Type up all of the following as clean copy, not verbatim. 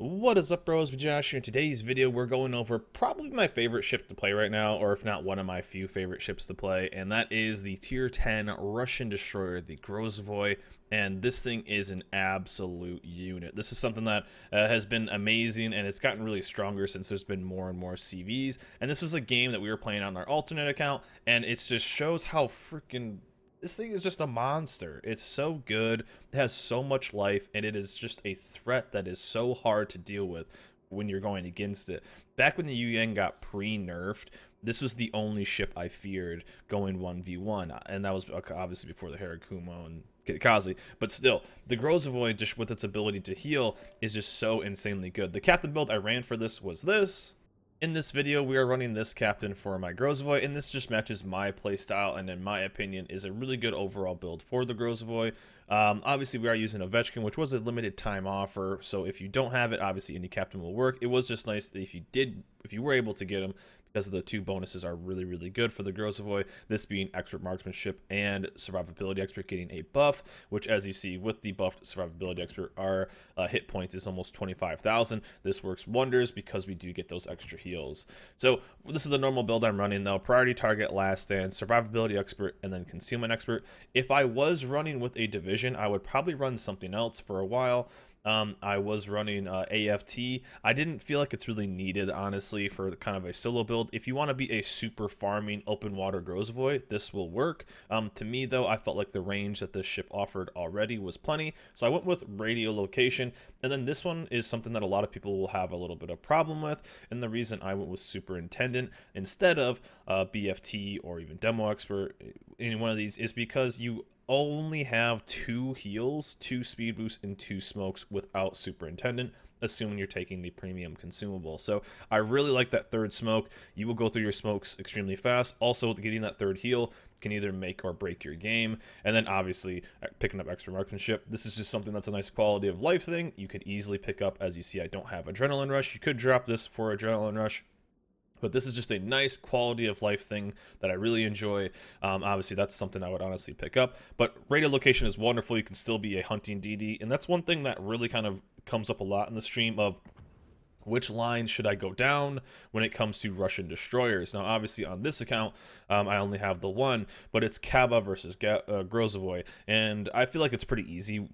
What is up, bros? Josh here. In today's video, we're going over probably my favorite ship to play right now, or if not one of my few favorite ships to play, and that is the Tier 10 Russian destroyer, the Grozovoi. And this thing is an absolute unit. This is something that has been amazing, and it's gotten really stronger since there's been more and more CVs. And this was a game that we were playing on our alternate account, and it just shows how freaking this thing is just a monster. It's so good, it has so much life, and it is just a threat that is so hard to deal with when you're going against it. Back when the Yuan got pre-nerfed, this was the only ship I feared going 1v1, and that was obviously before the Harakumo and Kazi. But still, the Grozovoi, just with its ability to heal, is just so insanely good. The captain build I ran for this was this. In this video, we are running this captain for my Grozovoi, and this just matches my playstyle, and in my opinion, is a really good overall build for the Grozovoi. Obviously, we are using Ovechkin, which was a limited time offer, so if you don't have it, obviously any captain will work. It was just nice that if you were able to get him, because the two bonuses are really, really good for the Grozovoi, this being expert marksmanship and survivability expert getting a buff, which as you see with the buffed survivability expert, our hit points is almost 25,000. This works wonders because we do get those extra heals. So this is the normal build I'm running though. Priority target, last stand, survivability expert, and then concealment expert. If I was running with a division, I would probably run something else for a while. I was running AFT. I didn't feel like it's really needed, honestly, for kind of a solo build. If you want to be a super farming open water Grozovoi, this will work. To me, though, I felt like the range that this ship offered already was plenty, so I went with radio location. And then this one is something that a lot of people will have a little bit of problem with, and the reason I went with superintendent instead of BFT or even demo expert in one of these is because you only have 2 heals, 2 speed boosts, and 2 smokes without superintendent, assuming you're taking the premium consumable. So I really like that third smoke. You will go through your smokes extremely fast. Also, getting that third heal can either make or break your game. And then obviously picking up extra marksmanship. This is just something that's a nice quality of life thing. You could easily pick up. As you see, I don't have adrenaline rush. You could drop this for adrenaline rush, but this is just a nice quality of life thing that I really enjoy. Obviously, that's something I would honestly pick up. But radio location is wonderful. You can still be a hunting DD. And that's one thing that really kind of comes up a lot in the stream of which line should I go down when it comes to Russian destroyers. Now, obviously, on this account, I only have the one, but it's Kaba versus Grozovoi. And I feel like it's pretty easy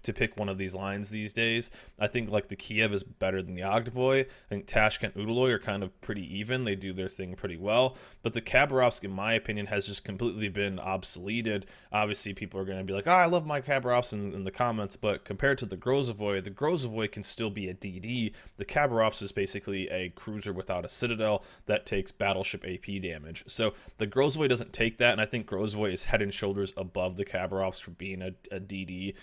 to pick one of these lines these days. I think like the Kiev is better than the Ogdevoi. I think Tashkent Udaloy are kind of pretty even. They do their thing pretty well. But the Khabarovsk, in my opinion, has just completely been obsoleted. Obviously, people are going to be like, oh, I love my Khabarovsk in the comments, but compared to the Grozovoi can still be a DD. The Khabarovsk is basically a cruiser without a citadel that takes battleship AP damage. So the Grozovoi doesn't take that, and I think Grozovoi is head and shoulders above the Khabarovsk for being a DD.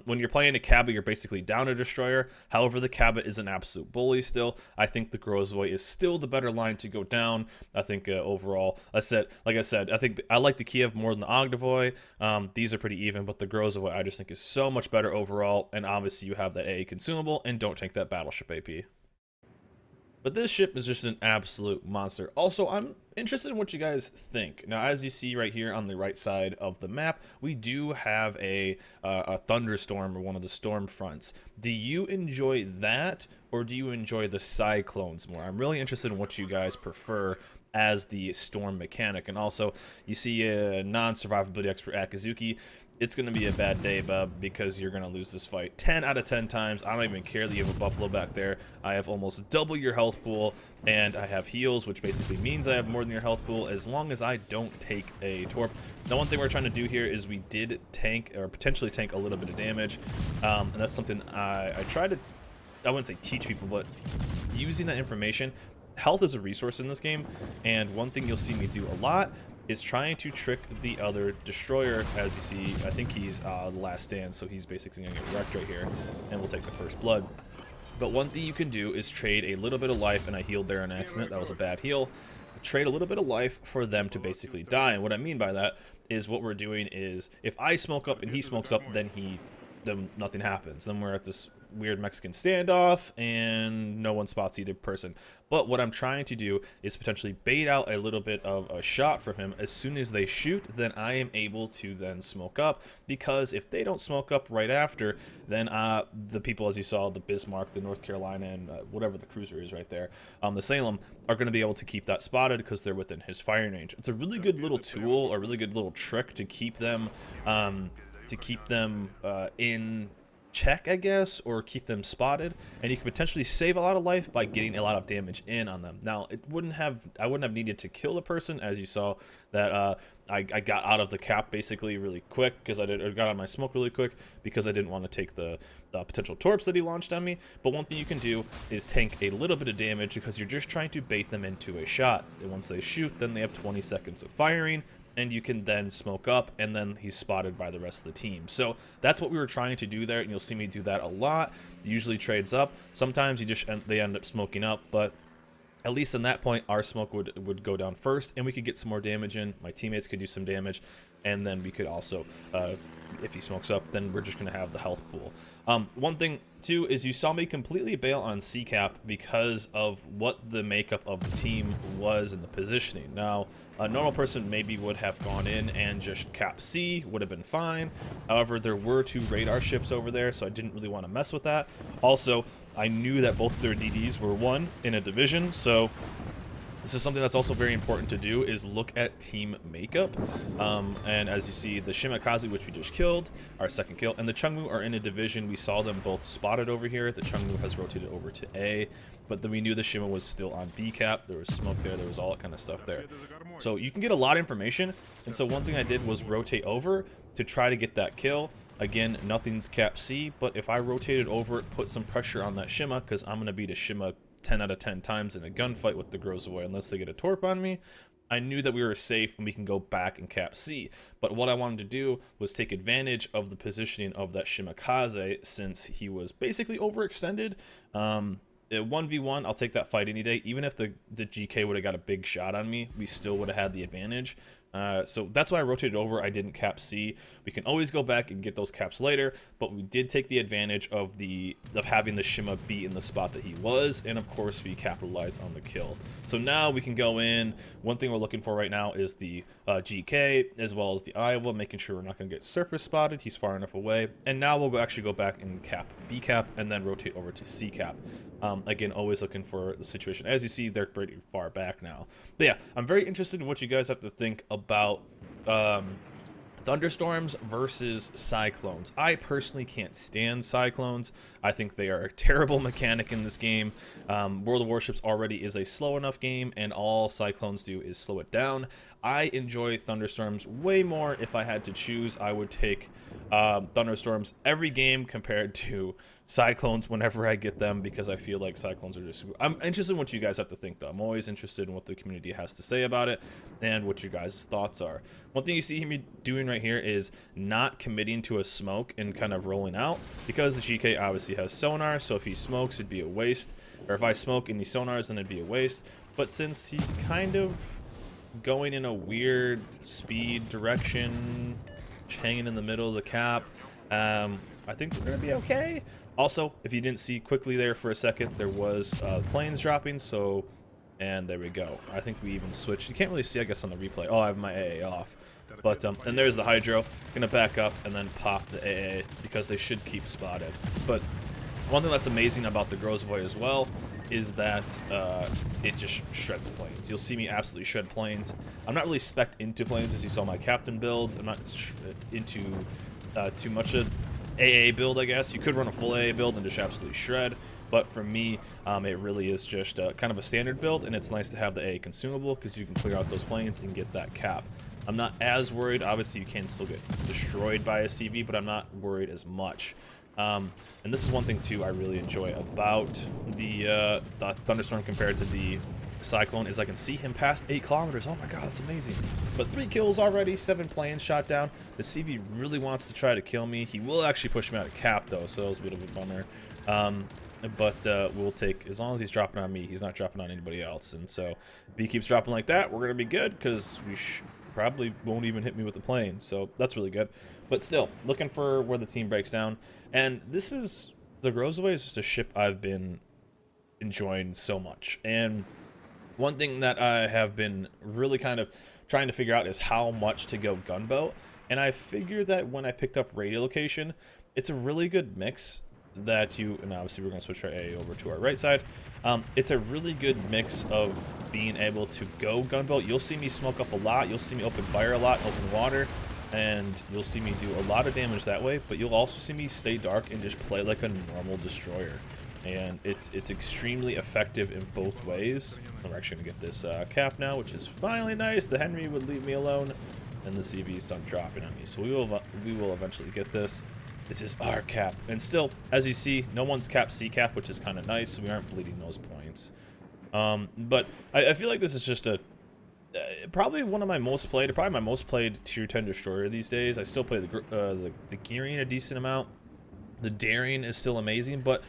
When you're playing a Kaba, you're basically down a destroyer. However, the Kaba is an absolute bully still. I think the Grozovoi is still the better line to go down. I think overall, like I said, I think I like the Kiev more than the Ogdevoi. These are pretty even, but the Grozovoi I just think is so much better overall. And obviously, you have that AA consumable, and don't take that battleship AP. But this ship is just an absolute monster. Also, I'm interested in what you guys think. Now, as you see right here on the right side of the map, we do have a thunderstorm, or one of the storm fronts. Do you enjoy that, or do you enjoy the cyclones more? I'm really interested in what you guys prefer as the storm mechanic. And also, you see a non-survivability expert Akazuki. It's going to be a bad day, bub, because you're going to lose this fight 10 out of 10 times. I don't even care that you have a buffalo back there. I have almost double your health pool, and I have heals, which basically means I have more than your health pool as long as I don't take a torp. The one thing we're trying to do here is we did tank, or potentially tank, a little bit of damage, and that's something I try to, I wouldn't say teach people, but using that information. Health is a resource in this game, and one thing you'll see me do a lot is trying to trick the other destroyer. As you see, I think he's the last stand, so he's basically going to get wrecked right here, and we'll take the first blood. But one thing you can do is trade a little bit of life, and I healed there on accident. That was a bad heal. Trade a little bit of life for them to basically die, and what I mean by that is what we're doing is if I smoke up and he smokes up, then nothing happens. Then we're at this weird Mexican standoff, and no one spots either person. But what I'm trying to do is potentially bait out a little bit of a shot from him. As soon as they shoot, then I am able to then smoke up, because if they don't smoke up right after, then the people, as you saw, the Bismarck, the North Carolina, and whatever the cruiser is right there, the Salem, are going to be able to keep that spotted because they're within his firing range. It's a really good little tool, a really good little trick to keep them in check, I guess, or keep them spotted, and you can potentially save a lot of life by getting a lot of damage in on them. Now, I wouldn't have needed to kill the person, as you saw that I got out of the cap basically really quick, because I got out of my smoke really quick because I didn't want to take the potential torps that he launched on me. But one thing you can do is tank a little bit of damage, because you're just trying to bait them into a shot, and once they shoot, then they have 20 seconds of firing, and you can then smoke up, and then he's spotted by the rest of the team. So that's what we were trying to do there, and you'll see me do that a lot. Usually trades up. Sometimes they end up smoking up, but at least in that point, our smoke would go down first, and we could get some more damage in. My teammates could do some damage, and then we could also, if he smokes up, then we're just going to have the health pool. One thing, too, is you saw me completely bail on C-Cap because of what the makeup of the team was in the positioning. Now, a normal person maybe would have gone in and just cap C, would have been fine. However, there were 2 radar ships over there, so I didn't really want to mess with that. Also, I knew that both of their DDs were 1 in a division, so this is something that's also very important to do, is look at team makeup. And as you see, the Shimakaze, which we just killed, our second kill, and the Chungmu are in a division. We saw them both spotted over here. The Chungmu has rotated over to A, but then we knew the Shima was still on B cap. There was smoke there. There was all that kind of stuff there. So you can get a lot of information. And so one thing I did was rotate over to try to get that kill. Again, nothing's cap C, but if I rotated over, put some pressure on that Shima, because I'm going to beat a Shima 10 out of 10 times in a gunfight with the Grozovoi unless they get a torp on me, I knew that we were safe and we can go back and cap C. But what I wanted to do was take advantage of the positioning of that Shimakaze, since he was basically overextended. 1v1, I'll take that fight any day. Even if the GK would have got a big shot on me, we still would have had the advantage. So that's why I rotated over. I didn't cap C. We can always go back and get those caps later, but we did take the advantage of having the Shima be in the spot that he was, and of course we capitalized on the kill. So now we can go in. One thing we're looking for right now is the GK as well as the Iowa, making sure we're not going to get surface spotted. He's far enough away, and now we'll actually go back and cap B cap and then rotate over to C cap. Again, always looking for the situation. As you see, they're pretty far back now. But yeah, I'm very interested in what you guys have to think about thunderstorms versus cyclones. I personally can't stand cyclones. I think they are a terrible mechanic in this game. World of Warships already is a slow enough game, and all cyclones do is slow it down. I enjoy thunderstorms way more. If I had to choose, I would take thunderstorms every game compared to cyclones whenever I get them, because I feel like cyclones are just... I'm interested in what you guys have to think, though. I'm always interested in what the community has to say about it and what your guys' thoughts are. One thing you see me doing right here is not committing to a smoke and kind of rolling out, because the GK obviously has sonar, so if he smokes, it'd be a waste. Or if I smoke in the sonars, then it'd be a waste. But since he's kind of going in a weird speed direction, hanging in the middle of the cap, I think we're going to be okay. Also, if you didn't see quickly there for a second, there was planes dropping, so, and there we go. I think we even switched. You can't really see, I guess, on the replay. Oh, I have my AA off. But, and there's the Hydro. Gonna back up and then pop the AA, because they should keep spotted. But one thing that's amazing about the Grozovoi as well is that it just shreds planes. You'll see me absolutely shred planes. I'm not really spec'd into planes, as you saw my captain build. I'm not into too much of AA build, I guess. You could run a full AA build and just absolutely shred, but for me, it really is just kind of a standard build, and it's nice to have the AA consumable, because you can clear out those planes and get that cap. I'm not as worried. Obviously, you can still get destroyed by a CV, but I'm not worried as much. And this is one thing, too, I really enjoy about the Thunderstorm compared to the Cyclone, is I can see him past 8 kilometers. Oh my god, that's amazing. But 3 kills already, 7 planes shot down. The CV really wants to try to kill me. He will actually push me out of cap, though, so that was a bit of a bummer. But we'll take, as long as he's dropping on me, he's not dropping on anybody else. And so if he keeps dropping like that, we're going to be good, because we probably won't even hit me with the plane. So that's really good. But still, looking for where the team breaks down. And this is The Grozovoi is just a ship I've been enjoying so much, and one thing that I have been really kind of trying to figure out is how much to go gunboat. And I figured that when I picked up radio location, it's a really good mix that you, and obviously we're going to switch our A over to our right side. It's a really good mix of being able to go gunboat. You'll see me smoke up a lot. You'll see me open fire a lot, open water, and you'll see me do a lot of damage that way. But you'll also see me stay dark and just play like a normal destroyer. And it's extremely effective in both ways. We're actually gonna get this cap now, which is finally nice. The Henry would leave me alone, and the CV's done dropping on me. So we will eventually get this. This is our cap, and still, as you see, no one's cap C cap, which is kind of nice. So we aren't bleeding those points. But I feel like this is just a probably one of my most played, probably my most played tier 10 destroyer these days. I still play the gearing a decent amount. The daring is still amazing, but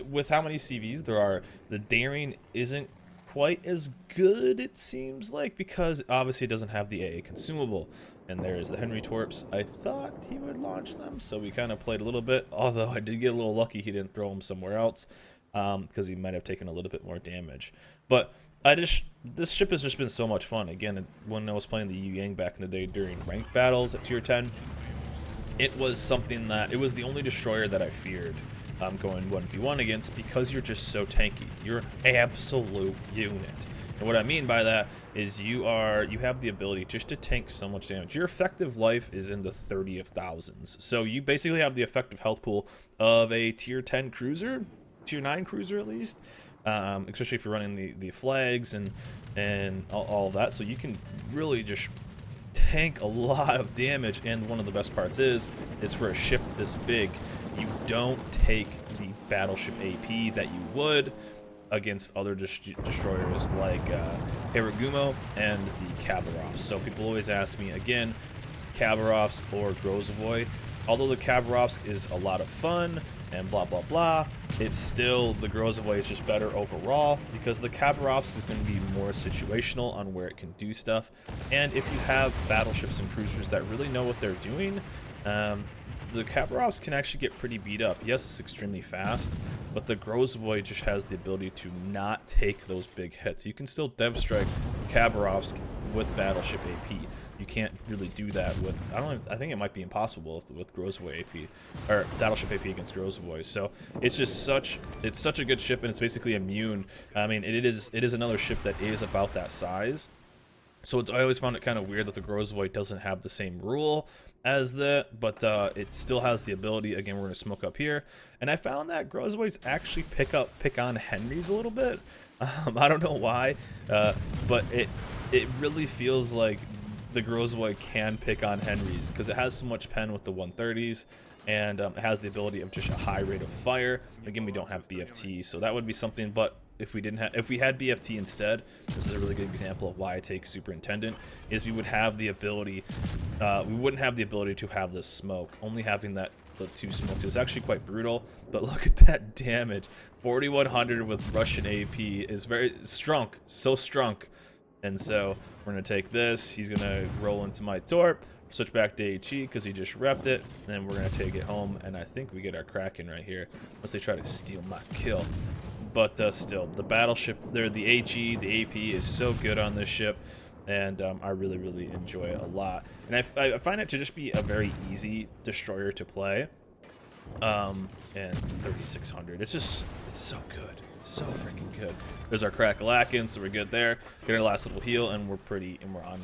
with how many CVs there are, the daring isn't quite as good, it seems like, because obviously it doesn't have the AA consumable. And there is the Henry Torps. I thought he would launch them, so we kind of played a little bit, although I did get a little lucky he didn't throw them somewhere else, because he might have taken a little bit more damage. But this ship has just been so much fun. Again, when I was playing the Yu Yang back in the day during ranked battles at tier 10, it was something that, it was the only destroyer that I feared going 1v1 against, because you're just so tanky. You're an absolute unit. And what I mean by that is you have the ability just to tank so much damage. Your effective life is in the 30 of thousands. So you basically have the effective health pool of a tier 10 cruiser, tier 9 cruiser at least, especially if you're running the flags and all of that. So you can really just tank a lot of damage. And one of the best parts is for a ship this big, you don't take the battleship AP that you would against other destroyers like Hiragumo and the Khabarovs. So people always ask me, again, Khabarovs or Grozovoi. Although the Khabarovsk is a lot of fun and blah blah blah, it's still, the Grozovoi is just better overall, because the Khabarovsk is going to be more situational on where it can do stuff. And if you have battleships and cruisers that really know what they're doing, the Khabarovsk can actually get pretty beat up. Yes, it's extremely fast, but the Grozovoi just has the ability to not take those big hits. You can still dev strike Khabarovsk with battleship AP. You can't really do that with, I think it might be impossible with Grozovoi AP, or battleship AP against Grozovoi. So it's just such a good ship, and it's basically immune. I mean, it is another ship that is about that size. So I always found it kind of weird that the Grozovoi doesn't have the same rule as that, but it still has the ability. Again, we're going to smoke up here, and I found that Grozovois actually pick on Henrys a little bit. I don't know why, but it really feels like the Grozovoi can pick on Henrys, because it has so much pen with the 130s, and it has the ability of just a high rate of fire. Again, we don't have BFT, so that would be something. But if we had BFT instead, this is a really good example of why I take Superintendent, is we would have the ability, we wouldn't have the ability to have this smoke. Only having the 2 smokes is actually quite brutal. But look at that damage. 4100 with Russian AP is very strunk, so strunk. And so we're going to take this. He's going to roll into my Torp, switch back to HE because he just repped it, and then we're going to take it home. And I think we get our Kraken right here, unless they try to steal my kill. But still, the battleship there, the HE, the AP is so good on this ship, and I really, really enjoy it a lot. And I find it to just be a very easy destroyer to play. And 3600, it's so good. So freaking good. There's our Kraken, so we're good there. Get our last little heal, and we're on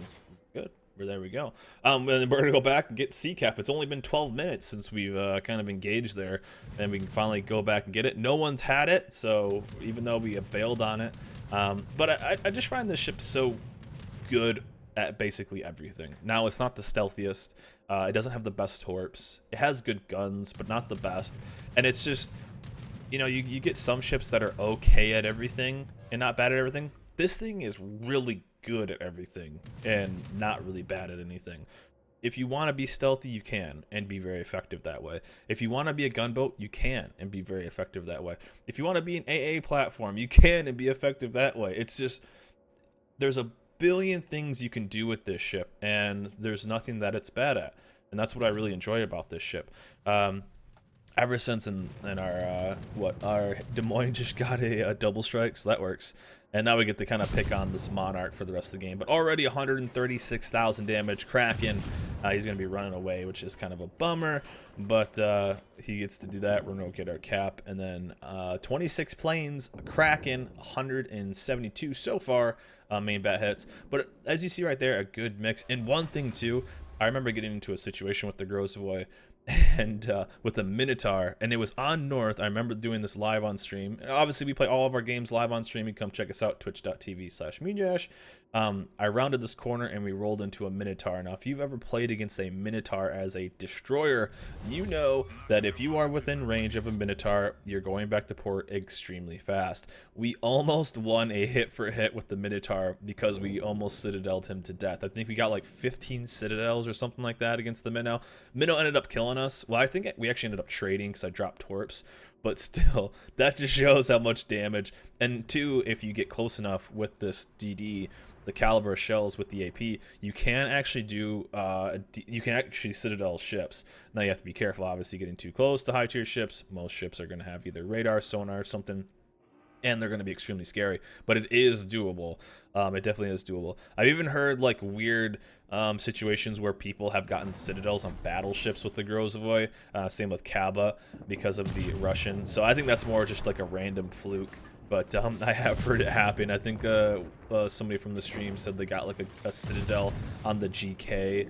good. There we go. And then we're gonna go back and get C cap. It's only been 12 minutes since we've kind of engaged there, and we can finally go back and get it. No one's had it, so even though we have bailed on it, but I just find this ship so good at basically everything. Now, it's not the stealthiest. It doesn't have the best torps. It has good guns, but not the best. And it's just, you know, you get some ships that are okay at everything and not bad at everything. This thing is really good at everything and not really bad at anything. If you want to be stealthy, you can, and be very effective that way. If you want to be a gunboat, you can, and be very effective that way. If you want to be an AA platform, you can, and be effective that way. It's just, there's a billion things you can do with this ship, and there's nothing that it's bad at. And that's what I really enjoy about this ship. ever since in our our Des Moines just got a double strike, so that works. And now we get to kind of pick on this Monarch for the rest of the game. But already 136,000 damage. Kraken, he's going to be running away, which is kind of a bummer. But he gets to do that. We're going to get our cap. And then 26 planes, Kraken, 172 so far main bat hits. But as you see right there, a good mix. And one thing, too, I remember getting into a situation with the Grozovoi and with the Minotaur, and it was on North. I remember doing this live on stream, and obviously we play all of our games live on stream. You come check us out, twitch.tv/mejash. I rounded this corner and we rolled into a Minotaur. Now if you've ever played against a Minotaur as a destroyer, you know that if you are within range of a Minotaur, you're going back to port extremely fast. We almost won a hit for hit with the Minotaur because we almost citadeled him to death. I think we got like 15 citadels or something like that against the Minnow. Minnow ended up killing us. Well, I think we actually ended up trading because I dropped torps, but still, that just shows how much damage. And two, if you get close enough with this DD, the caliber shells with the AP, you can actually do you can actually citadel ships. Now you have to be careful, obviously, getting too close to high tier ships. Most ships are going to have either radar, sonar, or something, and they're going to be extremely scary, but it is doable. It definitely is doable. I've even heard like weird situations where people have gotten citadels on battleships with the Grozovoi, same with Kaba, because of the Russian. So I think that's more just like a random fluke. But I have heard it happen. I think somebody from the stream said they got like a citadel on the GK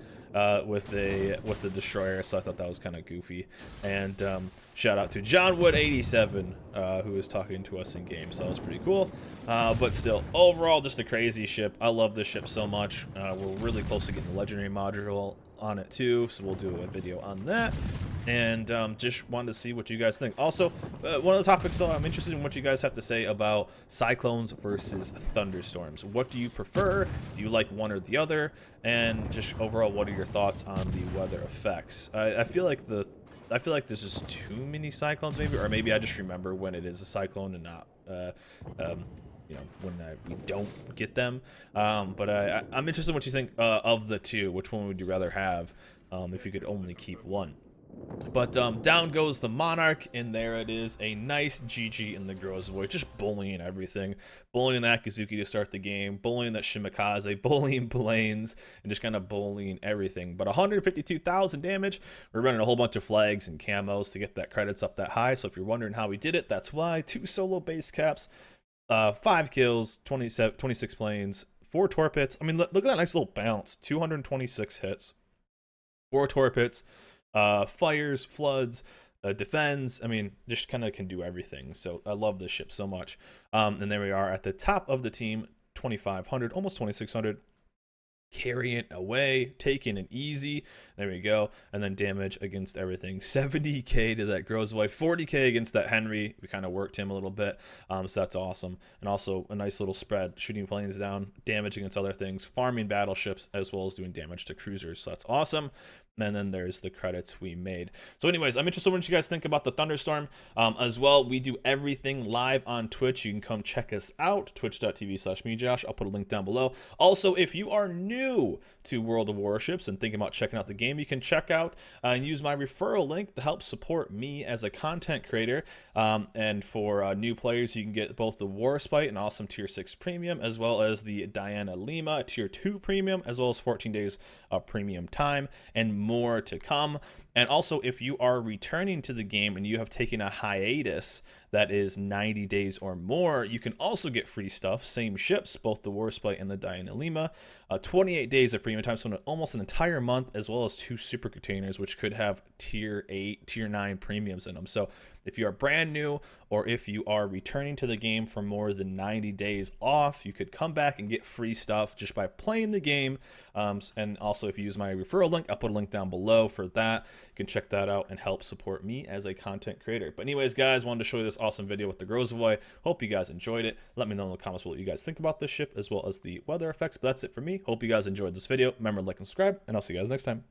with the destroyer, so I thought that was kind of goofy. And shout out to John Wood 87 who was talking to us in game, so that was pretty cool. But still, overall, just a crazy ship. I love this ship so much. We're really close to getting the legendary module on it too, so we'll do a video on that. And just wanted to see what you guys think. Also, one of the topics though, I'm interested in what you guys have to say about cyclones versus thunderstorms. What do you prefer? Do you like one or the other? And just overall, what are your thoughts on the weather effects? I feel like there's just too many cyclones, maybe, or maybe I just remember when it is a cyclone and not you know, when we don't get them. But I'm interested in what you think of the two. Which one would you rather have if you could only keep one? But down goes the Monarch, and there it is, a nice GG in the Grozovoi, just bullying everything. Bullying that Kazuki to start the game, bullying that Shimakaze, bullying planes, and just kind of bullying everything. But 152,000 damage. We're running a whole bunch of flags and camos to get that credits up that high, so if you're wondering how we did it, that's why. 2 solo base caps, 5 kills, 26 planes, 4 torpits. I mean, look at that nice little bounce. 226 hits, 4 torpits, fires, floods, defends. I mean, just kind of can do everything. So I love this ship so much. And there we are at the top of the team, 2,500, almost 2,600. Carrying it away, taking it easy. There we go. And then damage against everything. 70k to that Grozovoi, 40k against that Henry. We kind of worked him a little bit, so that's awesome. And also a nice little spread, shooting planes down, damage against other things, farming battleships, as well as doing damage to cruisers. So that's awesome. And then there's the credits we made. So anyways, I'm interested in what you guys think about the thunderstorm. As well, we do everything live on Twitch. You can come check us out, twitch.tv/mejosh. I'll put a link down below. Also, if you are new to World of Warships and thinking about checking out the game, you can check out and use my referral link to help support me as a content creator. And for new players, you can get both the Warspite, an awesome tier 6 premium, as well as the Diana Lima tier 2 premium, as well as 14 days of premium time, and more to come. And also, if you are returning to the game and you have taken a hiatus that is 90 days or more, you can also get free stuff. Same ships, both the Warspite and the Diana Lima. 28 days of premium time, so almost an entire month, as well as 2 super containers, which could have tier 8, tier 9 premiums in them. So if you are brand new, or if you are returning to the game for more than 90 days off, you could come back and get free stuff just by playing the game. And also, if you use my referral link, I'll put a link down below for that. You can check that out and help support me as a content creator. But anyways, guys, wanted to show you this awesome video with the Grozovoi. Hope you guys enjoyed it. Let me know in the comments what you guys think about this ship, as well as the weather effects. But that's it for me. Hope you guys enjoyed this video. Remember to like and subscribe, and I'll see you guys next time.